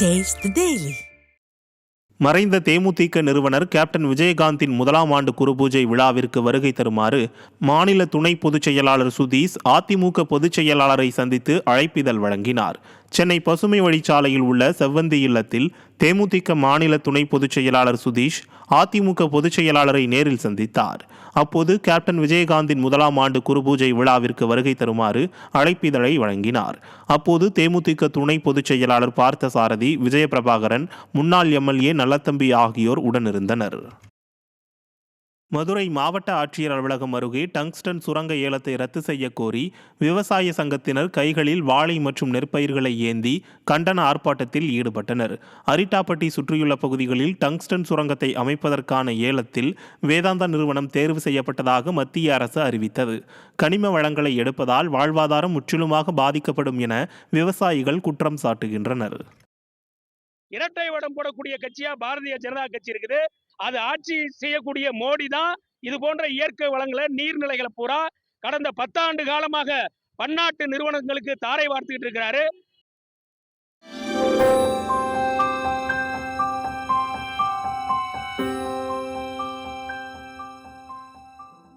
Taste the Daily. மறைந்த தேமுதிக நிறுவனர் captain விஜயகாந்தின் முதலாம் ஆண்டு குருபூஜை விழாவிற்கு வருகை தருமாறு மாநில துணை பொதுச் செயலாளர் சுதீஷ் அதிமுக பொதுச் செயலாளரை சந்தித்து அழைப்பிதழ் வழங்கினார். சென்னை பசுமை வழிச்சாலையில் உள்ள செவ்வந்தி இல்லத்தில் தேமுதிக மாநில துணை பொதுச் செயலாளர் சுதீஷ் அதிமுக பொதுச் செயலாளரை நேரில் சந்தித்தார். அப்போது கேப்டன் விஜயகாந்தின் முதலாம் ஆண்டு குருபூஜை விழாவிற்கு வருகை தருமாறு அழைப்பிதழை வழங்கினார். அப்போது தேமுதிக துணை பொதுச் செயலாளர் பார்த்தசாரதி, விஜயபிரபாகரன், முன்னாள் எம்எல்ஏ நல்லத்தம்பி ஆகியோர் உடனிருந்தனர். மதுரை மாவட்ட ஆட்சியர் அலுவலகம் அருகே டங்ஸ்டன் சுரங்க ஏலத்தை ரத்து செய்ய கோரி விவசாய சங்கத்தினர் கைகளில் வாழை மற்றும் நெற்பயிர்களை ஏந்தி கண்டன ஆர்ப்பாட்டத்தில் ஈடுபட்டனர். அரிட்டாப்பட்டி சுற்றியுள்ள பகுதிகளில் டங்ஸ்டன் சுரங்கத்தை அமைப்பதற்கான ஏலத்தில் வேதாந்தா நிறுவனம் தேர்வு செய்யப்பட்டதாக மத்திய அரசு அறிவித்தது. கனிம வளங்களை எடுப்பதால் வாழ்வாதாரம் முற்றிலுமாக பாதிக்கப்படும் என விவசாயிகள் குற்றம் சாட்டுகின்றனர். இரட்டை வடம் போடக்கூடிய கட்சியா பாரதிய ஜனதா கட்சி இருக்குது. அது ஆட்சி செய்யக்கூடிய மோடி தான் இது போன்ற இயற்கை வளங்களை, நீர்நிலைகளை பூரா கடந்த 10 ஆண்டு காலமாக பன்னாட்டு நிறுவனங்களுக்கு தாரை வார்த்துக்கிட்டு இருக்கிறாரு.